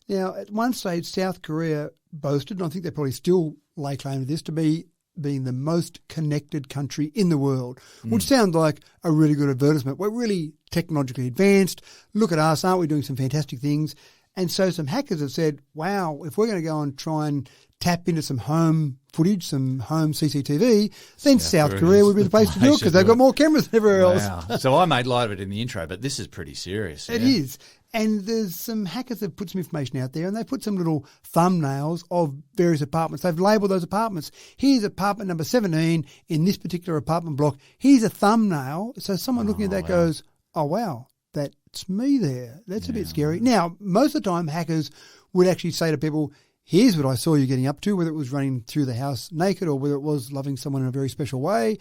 Now, at one stage, South Korea boasted, and I think they probably still lay claim to this, to being the most connected country in the world, which sounds like a really good advertisement. We're really technologically advanced. Look at us, aren't we doing some fantastic things? And so some hackers have said, wow, if we're going to go and try and tap into some home footage, some home CCTV, then South Korea would be the place to do it because they've got more cameras than everywhere else. So I made light of it in the intro, but this is pretty serious. It is. And there's some hackers that put some information out there, and they put some little thumbnails of various apartments. They've labelled those apartments. Here's apartment number 17 in this particular apartment block. Here's a thumbnail. So someone looking at that goes, oh, wow, that's me there. That's a bit scary. Now, most of the time, hackers would actually say to people, here's what I saw you getting up to, whether it was running through the house naked or whether it was loving someone in a very special way.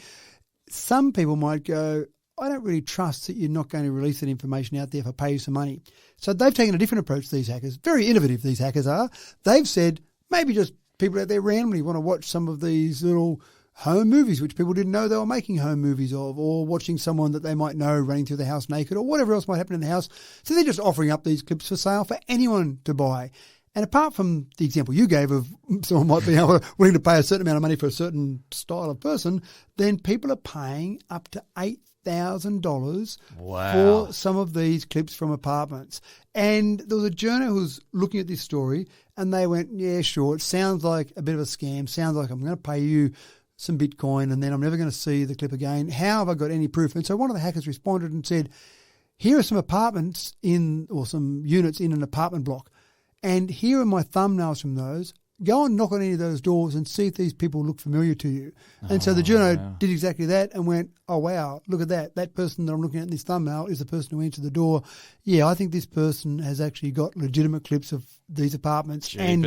Some people might go, I don't really trust that you're not going to release that information out there if I pay you some money. So they've taken a different approach, these hackers. Very innovative, these hackers are. They've said maybe just people out there randomly want to watch some of these little home movies, which people didn't know they were making home movies of, or watching someone that they might know running through the house naked, or whatever else might happen in the house. So they're just offering up these clips for sale for anyone to buy. And apart from the example you gave of someone might be willing to pay a certain amount of money for a certain style of person, then people are paying up to $8,000 for some of these clips from apartments. And there was a journo who was looking at this story, and they went, yeah, sure, it sounds like a bit of a scam. Sounds like I'm going to pay you some Bitcoin and then I'm never going to see the clip again. How have I got any proof? And so one of the hackers responded and said, here are some apartments or some units in an apartment block, and here are my thumbnails from those. Go and knock on any of those doors and see if these people look familiar to you. And so the journo did exactly that and went, oh, wow, look at that. That person that I'm looking at in this thumbnail is the person who answered the door. Yeah, I think this person has actually got legitimate clips of these apartments and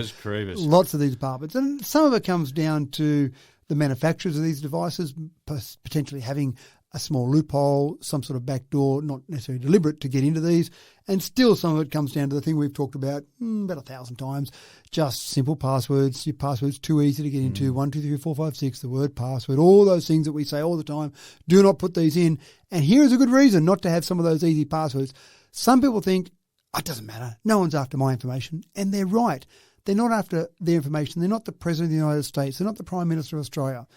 lots of these apartments. And some of it comes down to the manufacturers of these devices potentially having a small loophole, some sort of backdoor, not necessarily deliberate, to get into these. And still some of it comes down to the thing we've talked about 1,000 times, just simple passwords. Your password's too easy to get into, 1, 2, 3, 4, 5, 6, the word password, all those things that we say all the time. Do not put these in. And here is a good reason not to have some of those easy passwords. Some people think, oh, it doesn't matter, no one's after my information. And they're right. They're not after their information. They're not the President of the United States. They're not the Prime Minister of Australia.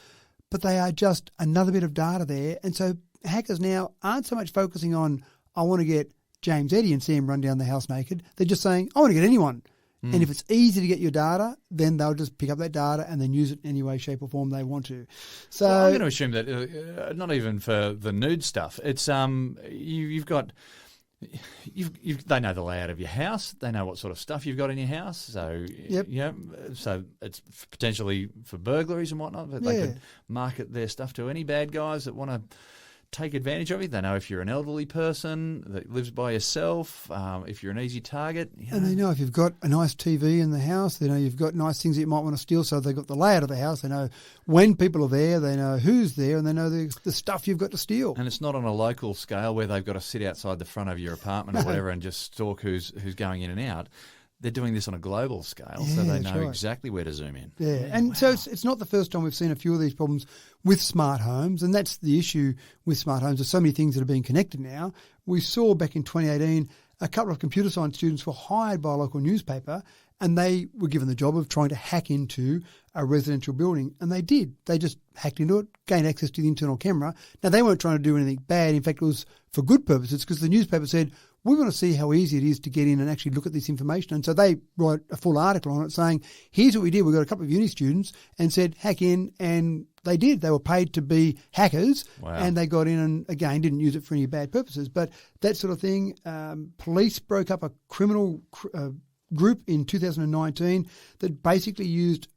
But they are just another bit of data there. And so hackers now aren't so much focusing on, I want to get James Eddy and see him run down the house naked. They're just saying, I want to get anyone. And if it's easy to get your data, then they'll just pick up that data and then use it in any way, shape or form they want to. So I'm going to assume that not even for the nude stuff, it's you've got... they know the layout of your house. They know what sort of stuff you've got in your house. So, so it's potentially for burglaries and whatnot. But they could market their stuff to any bad guys that want to take advantage of it. They know if you're an elderly person that lives by yourself, if you're an easy target. And they know if you've got a nice TV in the house, they know you've got nice things that you might want to steal. So they've got the layout of the house. They know when people are there. They know who's there, and they know the stuff you've got to steal. And it's not on a local scale where they've got to sit outside the front of your apartment or whatever and just stalk who's going in and out. They're doing this on a global scale, so they know exactly where to zoom in. Yeah, and so it's not the first time we've seen a few of these problems with smart homes, and that's the issue with smart homes. There's so many things that are being connected now. We saw back in 2018 a couple of computer science students were hired by a local newspaper, and they were given the job of trying to hack into a residential building, and they did. They just hacked into it, gained access to the internal camera. Now, they weren't trying to do anything bad. In fact, it was for good purposes, because the newspaper said, we want to see how easy it is to get in and actually look at this information. And so they wrote a full article on it saying, here's what we did. We got a couple of uni students and said, hack in. And they did. They were paid to be hackers. Wow. And they got in and, again, didn't use it for any bad purposes. But that sort of thing, police broke up a criminal group in 2019 that basically used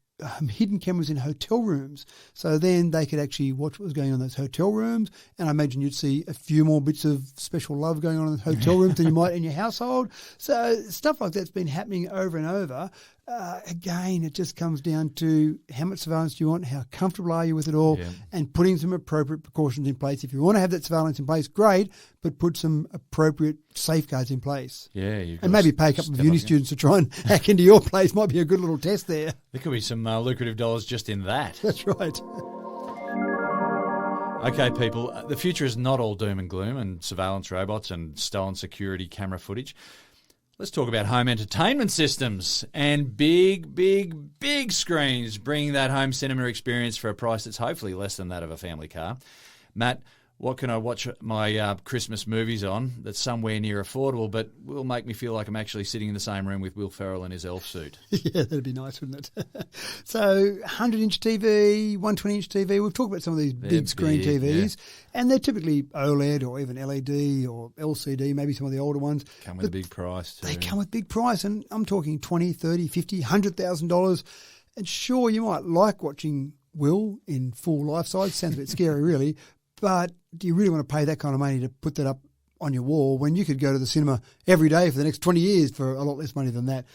hidden cameras in hotel rooms. So then they could actually watch what was going on in those hotel rooms. And I imagine you'd see a few more bits of special love going on in the hotel rooms than you might in your household. So stuff like that's been happening over and over. Again, it just comes down to how much surveillance do you want, how comfortable are you with it all, and putting some appropriate precautions in place. If you want to have that surveillance in place, great, but put some appropriate safeguards in place. Yeah, and maybe pay a couple of uni students to try and hack into your place. Might be a good little test there. There could be some lucrative dollars just in that. That's right. Okay, people, the future is not all doom and gloom and surveillance robots and stolen security camera footage. Let's talk about home entertainment systems and big, big, big screens, bringing that home cinema experience for a price that's hopefully less than that of a family car. Matt, what can I watch my Christmas movies on that's somewhere near affordable but will make me feel like I'm actually sitting in the same room with Will Ferrell in his elf suit? Yeah, that'd be nice, wouldn't it? So 100-inch TV, 120-inch TV, we've talked about some of these big screen TVs, and they're typically OLED or even LED or LCD, maybe some of the older ones. Come with a big price too. They come with big price, and I'm talking $20,000, $30,000, $50,000, $100,000. And sure, you might like watching Will in full life size. Sounds a bit scary, really. But do you really want to pay that kind of money to put that up on your wall when you could go to the cinema every day for the next 20 years for a lot less money than that?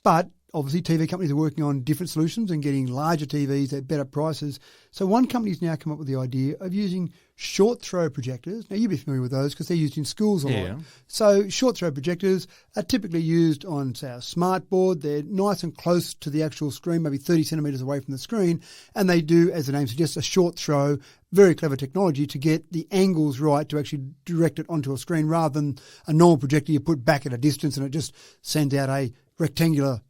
But obviously TV companies are working on different solutions and getting larger TVs at better prices. So one company's now come up with the idea of using short throw projectors. Now, you'll be familiar with those because they're used in schools a lot. So short throw projectors are typically used on, say, a smart board. They're nice and close to the actual screen, maybe 30 centimetres away from the screen. And they do, as the name suggests, a short throw. Very clever technology to get the angles right to actually direct it onto a screen rather than a normal projector you put back at a distance and it just sends out a rectangular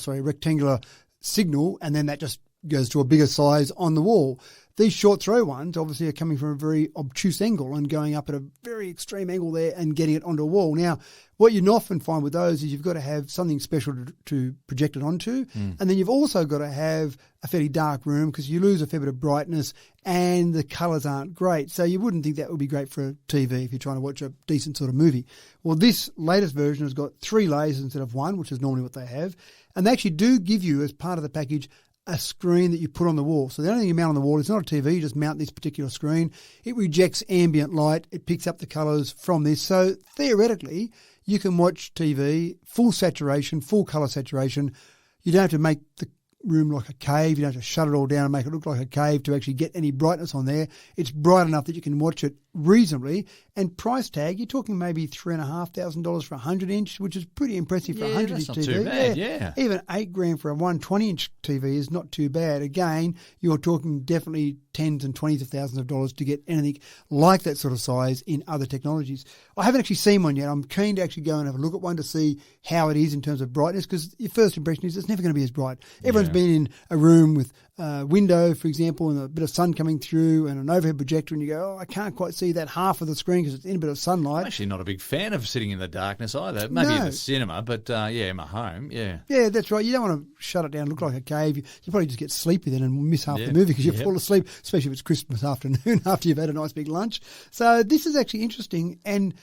rectangular signal, and then that just goes to a bigger size on the wall. These short throw ones obviously are coming from a very obtuse angle and going up at a very extreme angle there and getting it onto a wall. Now, what you often find with those is you've got to have something special to project it onto, and then you've also got to have a fairly dark room because you lose a fair bit of brightness and the colours aren't great. So you wouldn't think that would be great for a TV if you're trying to watch a decent sort of movie. Well, this latest version has got 3 lasers instead of 1, which is normally what they have, and they actually do give you, as part of the package, a screen that you put on the wall. So the only thing you mount on the wall is not a TV, you just mount this particular screen. It rejects ambient light, it picks up the colours from this. So theoretically, you can watch TV, full saturation, full colour saturation. You don't have to make the room like a cave. You don't have to shut it all down and make it look like a cave to actually get any brightness on there. It's bright enough that you can watch it reasonably. And price tag, you're talking maybe $3,500 for a 100-inch, which is pretty impressive for a 100-inch that's TV. not too bad, yeah. Even $8,000 for a 120-inch TV is not too bad. Again, you're talking definitely tens and twenties of thousands of dollars to get anything like that sort of size in other technologies. I haven't actually seen one yet. I'm keen to actually go and have a look at one to see how it is in terms of brightness, because your first impression is it's never going to be as bright. Everyone's been in a room with a window, for example, and a bit of sun coming through and an overhead projector, and you go, I can't quite see that half of the screen because it's in a bit of sunlight. I'm actually not a big fan of sitting in the darkness either. Maybe in the cinema, but in my home, yeah. Yeah, that's right. You don't want to shut it down and look like a cave. You probably just get sleepy then and miss half the movie because you fall asleep, especially if it's Christmas afternoon after you've had a nice big lunch. So this is actually interesting, and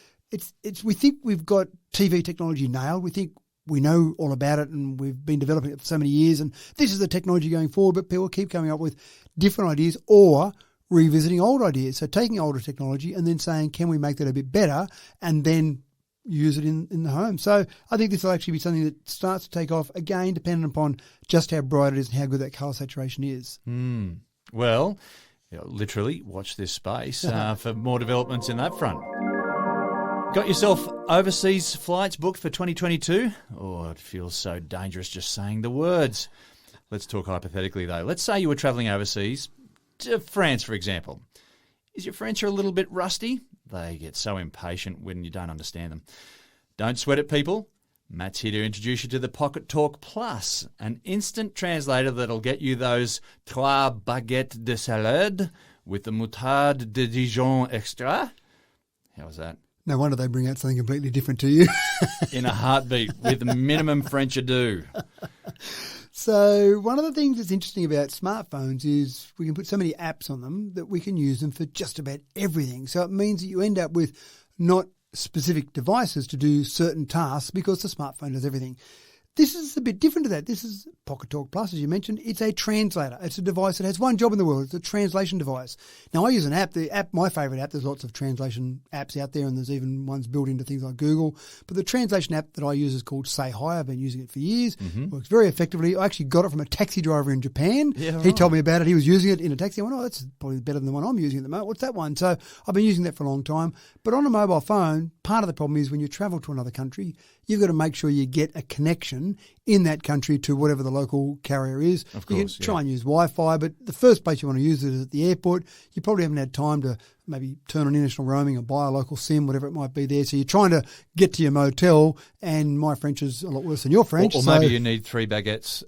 we think we've got TV technology nailed. We think we know all about it, and we've been developing it for so many years, and this is the technology going forward, but people keep coming up with different ideas or revisiting old ideas. So taking older technology and then saying, can we make that a bit better, and then use it in the home. So I think this will actually be something that starts to take off, again, dependent upon just how bright it is and how good that colour saturation is. Well, literally watch this space for more developments in that front. Got yourself overseas flights booked for 2022? Oh, it feels so dangerous just saying the words. Let's talk hypothetically, though. Let's say you were travelling overseas to France, for example. Is your French a little bit rusty? They get so impatient when you don't understand them. Don't sweat it, people. Matt's here to introduce you to the Pocket Talk Plus, an instant translator that'll get you those 3 baguettes de salade with the moutarde de Dijon extra. How was that? No wonder they bring out something completely different to you. In a heartbeat with minimum French ado. So one of the things that's interesting about smartphones is we can put so many apps on them that we can use them for just about everything. So it means that you end up with not specific devices to do certain tasks because the smartphone does everything. This is a bit different to that. This is Pocket Talk Plus, as you mentioned. It's a translator. It's a device that has one job in the world. It's a translation device. Now, I use an app. The app, my favourite app, there's lots of translation apps out there, and there's even ones built into things like Google. But the translation app that I use is called Say Hi. I've been using it for years. Works very effectively. I actually got it from a taxi driver in Japan. He told me about it. He was using it in a taxi. I went, that's probably better than the one I'm using at the moment. What's that one? So I've been using that for a long time. But on a mobile phone, part of the problem is when you travel to another country, you've got to make sure you get a connection in that country to whatever the local carrier is. Of course, you can try and use Wi-Fi, but the first place you want to use it is at the airport. You probably haven't had time to maybe turn on international roaming or buy a local SIM, whatever it might be there. So you're trying to get to your motel, and my French is a lot worse than your French. Or maybe you need 3 baguettes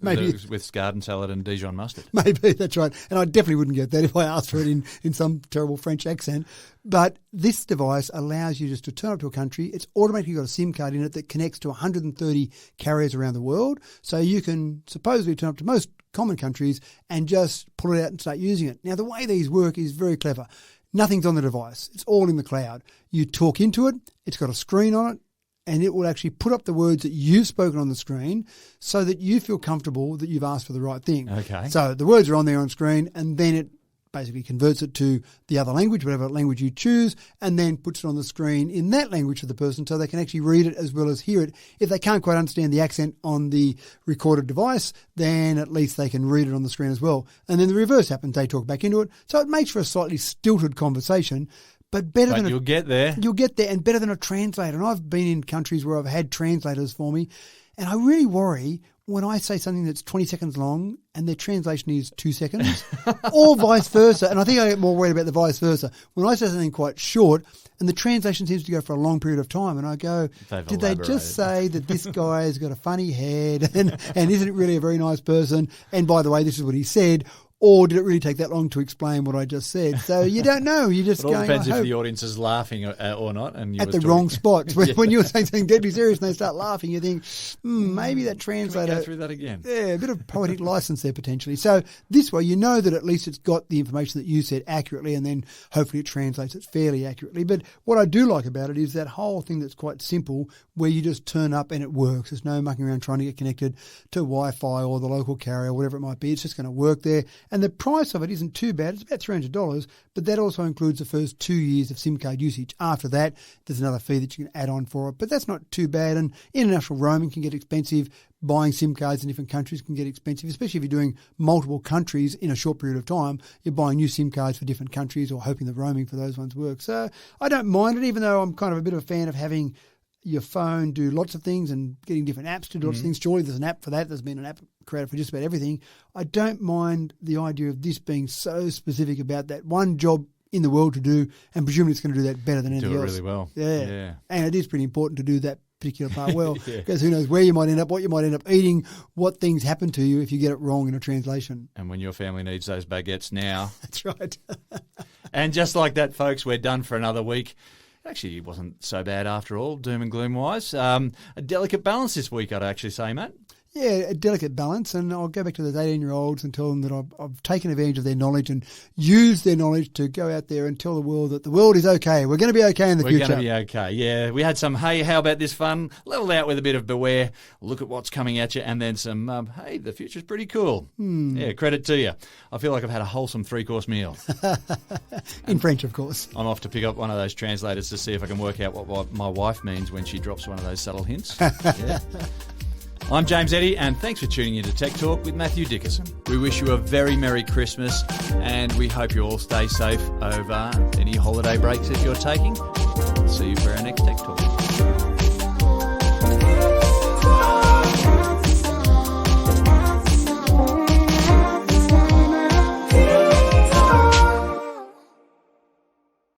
maybe. with garden salad and Dijon mustard. Maybe, that's right. And I definitely wouldn't get that if I asked for it in some terrible French accent. But this device allows you just to turn up to a country. It's automatically got a SIM card in it that connects to 130 carriers around the world. So you can supposedly turn up to most common countries and just pull it out and start using it. Now, the way these work is very clever. Nothing's on the device. It's all in the cloud. You talk into it. It's got a screen on it, and it will actually put up the words that you've spoken on the screen so that you feel comfortable that you've asked for the right thing. Okay. So the words are on there on screen, and then it basically converts it to the other language, whatever language you choose, and then puts it on the screen in that language for the person so they can actually read it as well as hear it. If they can't quite understand the accent on the recorded device, then at least they can read it on the screen as well. And then the reverse happens. They talk back into it. So it makes for a slightly stilted conversation, but you'll get there. You'll get there, and better than a translator. And I've been in countries where I've had translators for me, and I really worry when I say something that's 20 seconds long and their translation is 2 seconds, or vice versa. And I think I get more worried about the vice versa. When I say something quite short and the translation seems to go for a long period of time, and I go, did they just say that this guy has got a funny head and isn't really a very nice person? And by the way, this is what he said. Or did it really take that long to explain what I just said? So you don't know. You just it all depends if the audience is laughing or not. And at the wrong spots. When you're saying something deadly serious and they start laughing, you think, maybe that translator. Can we go through that again? Yeah, a bit of poetic license there potentially. So this way, you know that at least it's got the information that you said accurately, and then hopefully it translates it fairly accurately. But what I do like about it is that whole thing that's quite simple, where you just turn up and it works. There's no mucking around trying to get connected to Wi-Fi or the local carrier, whatever it might be. It's just going to work there. And the price of it isn't too bad. It's about $300, but that also includes the first 2 years of SIM card usage. After that, there's another fee that you can add on for it, but that's not too bad. And international roaming can get expensive. Buying SIM cards in different countries can get expensive, especially if you're doing multiple countries in a short period of time. You're buying new SIM cards for different countries or hoping the roaming for those ones works. So I don't mind it, even though I'm kind of a bit of a fan of having your phone do lots of things and getting different apps to do lots of things. Surely there's an app for that. There's been an app created for just about everything. I don't mind the idea of this being so specific about that one job in the world to do, and presumably it's going to do that better than anything else. Do it really well. Yeah. And it is pretty important to do that particular part well, Yeah. because who knows where you might end up, what you might end up eating, what things happen to you if you get it wrong in a translation. And when your family needs those baguettes now. That's right. And just like that, folks, we're done for another week. Actually, it wasn't so bad after all, doom and gloom-wise. A delicate balance this week, I'd actually say, Matt. Yeah, a delicate balance, and I'll go back to those 18-year-olds and tell them that I've taken advantage of their knowledge and used their knowledge to go out there and tell the world that the world is okay. We're going to be okay in the future. We're going to be okay, yeah. We had some, hey, how about this fun? Leveled out with a bit of beware, look at what's coming at you, and then some, hey, the future's pretty cool. Yeah, credit to you. I feel like I've had a wholesome three-course meal. In French, of course. I'm off to pick up one of those translators to see if I can work out what my wife means when she drops one of those subtle hints. Yeah. I'm James Eddy, and thanks for tuning in to Tech Talk with Matthew Dickerson. We wish you a very Merry Christmas, and we hope you all stay safe over any holiday breaks that you're taking. See you for our next Tech Talk.